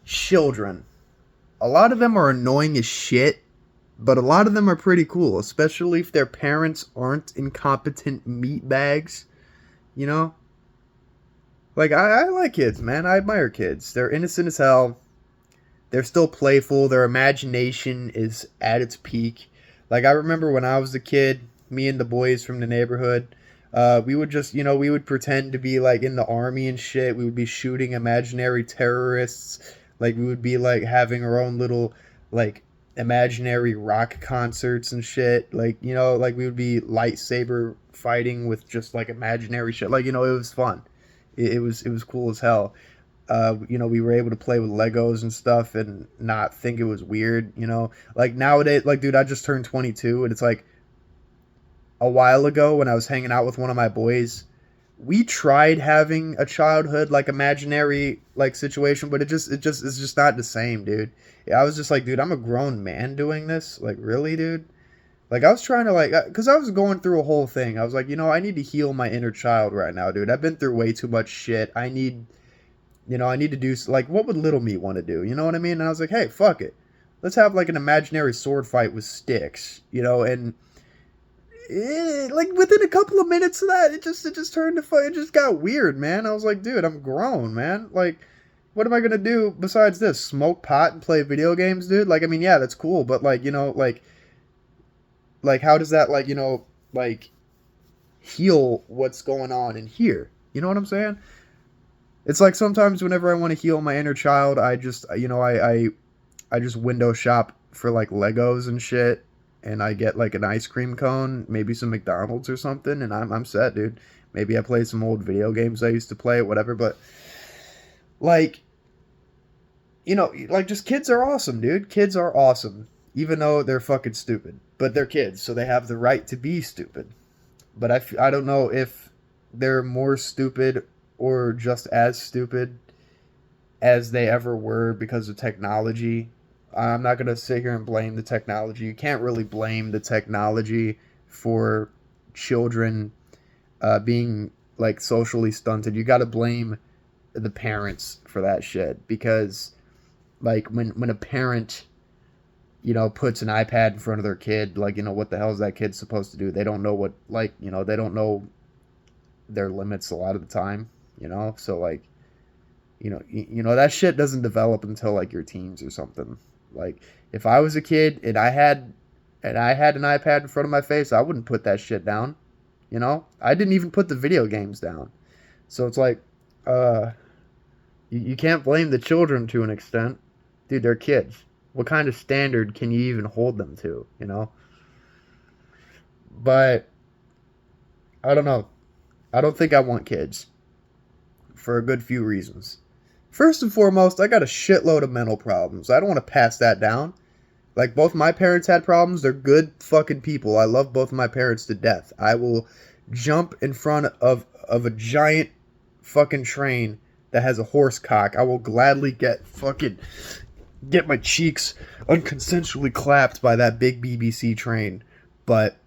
children. A lot of them are annoying as shit, but a lot of them are pretty cool, especially if their parents aren't incompetent meatbags, you know? Like, I like kids, man. I admire kids. They're innocent as hell. They're still playful. Their imagination is at its peak. Like, I remember when I was a kid, me and the boys from the neighborhood, we would just, we would pretend to be, like, in the army and shit. We would be shooting imaginary terrorists. Like, we would be, like, having our own little, like, imaginary rock concerts and shit. Like, like, we would be lightsaber fighting with just, like, imaginary shit. Like, it was fun. It was cool as hell. We were able to play with Legos and stuff and not think it was weird, Like nowadays, like, dude, I just turned 22 and it's like a while ago when I was hanging out with one of my boys, we tried having a childhood, like, imaginary, like, situation, but it's just not the same, dude. I was just like, dude, I'm a grown man doing this. Like, really, dude? Like, I was trying to, like, because I was going through a whole thing. I was like, I need to heal my inner child right now, dude. I've been through way too much shit. I need to do, like, what would little me want to do? You know what I mean? And I was like, hey, fuck it. Let's have, like, an imaginary sword fight with sticks, and like, within a couple of minutes of that, it just turned to fight. It just got weird, man. I was like, dude, I'm grown, man. Like, what am I going to do besides this? Smoke pot and play video games, dude? Like, I mean, yeah, that's cool, but, like, like, how does that, like, like, heal what's going on in here? You know what I'm saying? It's like sometimes whenever I want to heal my inner child, I just, I just window shop for, like, Legos and shit, and I get, like, an ice cream cone, maybe some McDonald's or something, and I'm set, dude. Maybe I play some old video games I used to play, whatever, but, like, like, just kids are awesome, dude. Kids are awesome, even though they're fucking stupid. But they're kids, so they have the right to be stupid. But I don't know if they're more stupid or just as stupid as they ever were because of technology. I'm not going to sit here and blame the technology. You can't really blame the technology for children being, like, socially stunted. You got to blame the parents for that shit. Because, like, when a parent, puts an iPad in front of their kid, like, what the hell is that kid supposed to do? They don't know what, like, they don't know their limits a lot of the time, So, like, that shit doesn't develop until, like, your teens or something. Like, if I was a kid and I had an iPad in front of my face, I wouldn't put that shit down. I didn't even put the video games down. So it's like, you can't blame the children to an extent. Dude, they're kids. What kind of standard can you even hold them to, But, I don't know. I don't think I want kids. For a good few reasons. First and foremost, I got a shitload of mental problems. I don't want to pass that down. Like, both my parents had problems. They're good fucking people. I love both of my parents to death. I will jump in front of a giant fucking train that has a horse cock. I will gladly get my cheeks unconsensually clapped by that big BBC train. But,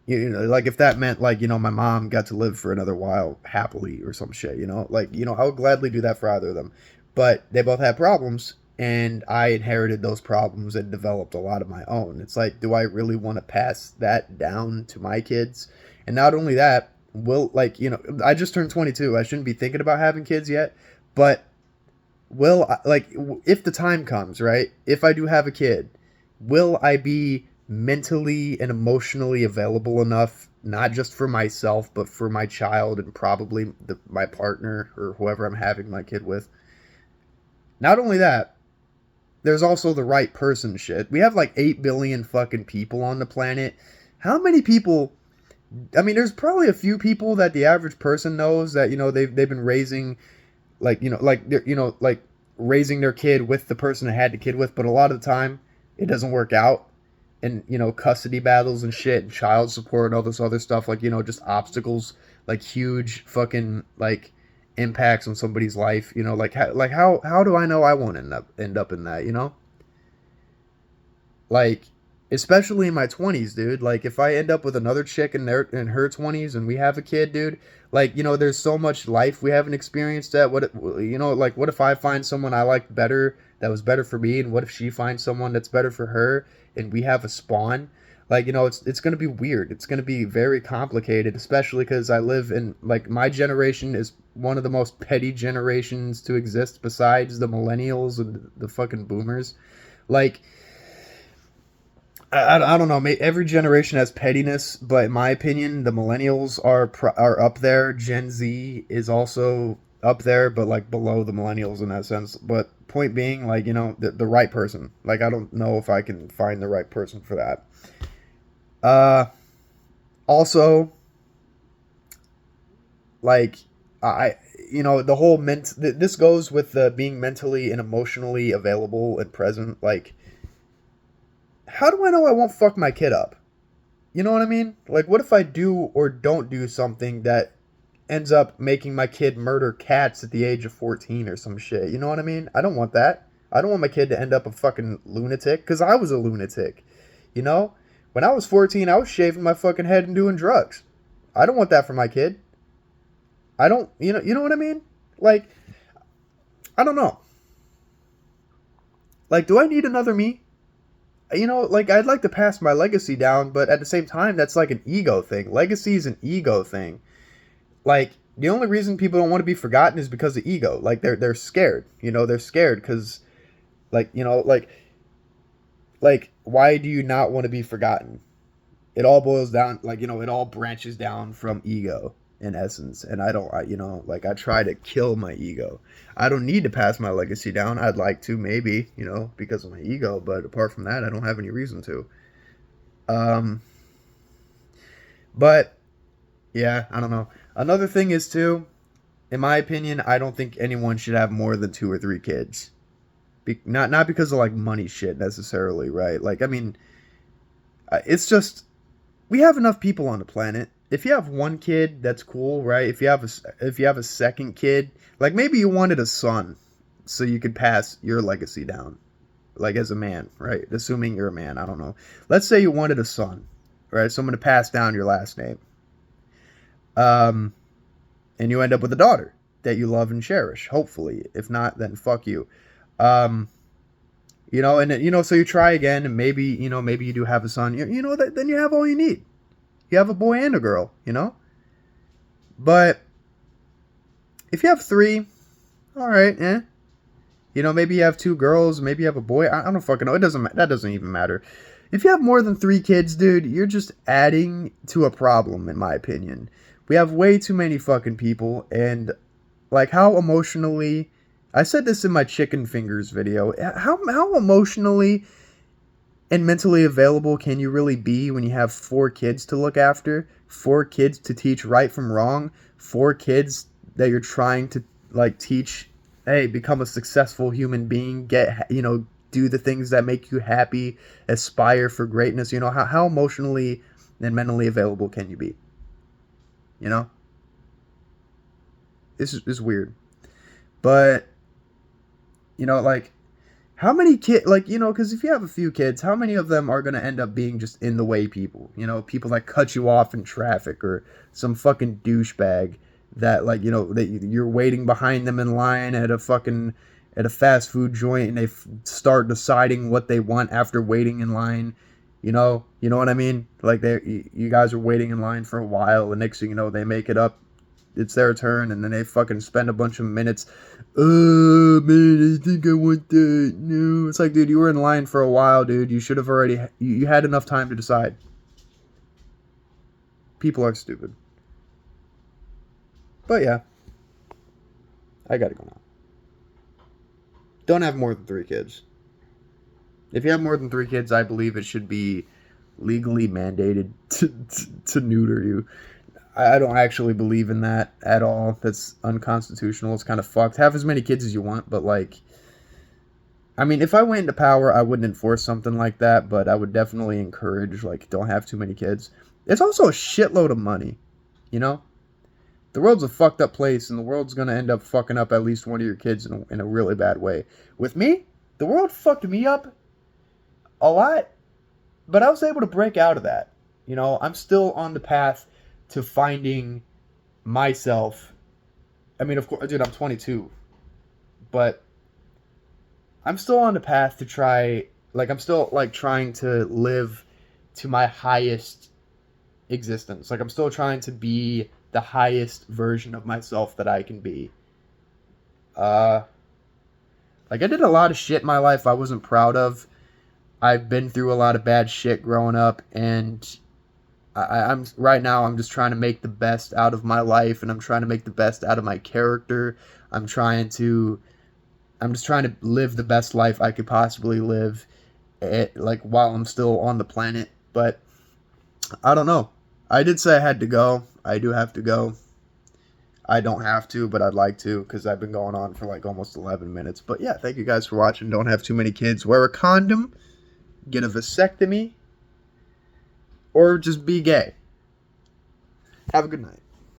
like, if that meant, like, my mom got to live for another while happily or some shit, like, I would gladly do that for either of them. But they both had problems, and I inherited those problems and developed a lot of my own. It's like, do I really want to pass that down to my kids? And not only that, I just turned 22. I shouldn't be thinking about having kids yet, but if the time comes, right? If I do have a kid, will I be mentally and emotionally available enough, not just for myself, but for my child and probably my partner or whoever I'm having my kid with? Not only that, there's also the right person shit. We have like 8 billion fucking people on the planet. How many people... I mean, there's probably a few people that the average person knows that, they've been raising, raising their kid with the person they had the kid with, but a lot of the time it doesn't work out. And, custody battles and shit and child support and all this other stuff, just obstacles, like huge fucking, impacts on somebody's life, how do I know I won't end up in that, especially in my 20s, dude. Like, if I end up with another chick in her 20s and we have a kid, dude, there's so much life we haven't experienced that. What if I find someone I like better that was better for me, and what if she finds someone that's better for her, and we have a spawn? Like, it's gonna be weird. It's gonna be very complicated, especially because I live in, like, my generation is one of the most petty generations to exist besides the millennials and the fucking boomers. Like, I don't know. Every generation has pettiness, but in my opinion, the millennials are up there. Gen Z is also up there, but like below the millennials in that sense. But point being, like, the right person. Like, I don't know if I can find the right person for that. Also, like, the whole this goes with the being mentally and emotionally available and present. Like, how do I know I won't fuck my kid up? You know what I mean? Like, what if I do or don't do something that ends up making my kid murder cats at the age of 14 or some shit? You know what I mean? I don't want that. I don't want my kid to end up a fucking lunatic, because I was a lunatic. You know? When I was 14, I was shaving my fucking head and doing drugs. I don't want that for my kid. I don't, you know what I mean? Like, I don't know. Like, do I need another me? Like, I'd like to pass my legacy down, but at the same time, that's like an ego thing. Legacy is an ego thing. Like, the only reason people don't want to be forgotten is because of ego. Like, they're scared. They're scared because, like, like, why do you not want to be forgotten? It all boils down, like, it all branches down from ego in essence. And like, I try to kill my ego. I don't need to pass my legacy down. I'd like to, maybe, because of my ego, but apart from that, I don't have any reason to. But yeah, I don't know. Another thing is too, in my opinion, I don't think anyone should have more than 2 or 3 kids. Not because of like money shit necessarily, right? Like, I mean, it's just, we have enough people on the planet. If you have 1 kid, that's cool, right? If you have a second kid, like, maybe you wanted a son so you could pass your legacy down, like, as a man, right? Assuming you're a man, I don't know. Let's say you wanted a son, right? Someone to pass down your last name. And you end up with a daughter that you love and cherish, hopefully. If not, then fuck you. And so you try again, and maybe you do have a son. Then you have all you need. You have a boy and a girl, But if you have 3, all right, maybe you have 2 girls, maybe you have a boy. I don't fucking know. That doesn't even matter. If you have more than 3 kids, dude, you're just adding to a problem, in my opinion. We have way too many fucking people, and like, how emotionally, I said this in my chicken fingers video, how emotionally and mentally available can you really be when you have 4 kids to look after, 4 kids to teach right from wrong, 4 kids that you're trying to, like, teach, hey, become a successful human being, do the things that make you happy, aspire for greatness. How emotionally and mentally available can you be? This is weird. But, like, how many kids, like, because if you have a few kids, how many of them are going to end up being just in the way people? People that cut you off in traffic, or some fucking douchebag that, like, that you're waiting behind them in line at a fast food joint, and they start deciding what they want after waiting in line. You know what I mean? Like, you guys are waiting in line for a while, and next thing you know, they make it up. It's their turn, and then they fucking spend a bunch of minutes. Oh, man, I think I want that. No. It's like, dude, you were in line for a while, dude. You should have already... You had enough time to decide. People are stupid. But yeah. I gotta go now. Don't have more than 3 kids. If you have more than 3 kids, I believe it should be legally mandated to neuter you. I don't actually believe in that at all. That's unconstitutional. It's kind of fucked. Have as many kids as you want, but, like, I mean, if I went into power, I wouldn't enforce something like that, but I would definitely encourage, like, don't have too many kids. It's also a shitload of money, The world's a fucked up place, and the world's going to end up fucking up at least one of your kids in a really bad way. With me, the world fucked me up a lot, but I was able to break out of that. I'm still on the path to finding myself. I mean, of course, dude, I'm 22, but I'm still on the path to try, like, I'm still, like, trying to live to my highest existence. Like, I'm still trying to be the highest version of myself that I can be. Uh, like, I did a lot of shit in my life I wasn't proud of. I've been through a lot of bad shit growing up, and I'm right now. I'm just trying to make the best out of my life, and I'm trying to make the best out of my character. I'm trying to. I'm just trying to live the best life I could possibly live, like while I'm still on the planet. But I don't know. I did say I had to go. I do have to go. I don't have to, but I'd like to because I've been going on for like almost 11 minutes. But yeah, thank you guys for watching. Don't have too many kids. Wear a condom. Get a vasectomy. Or just be gay. Have a good night.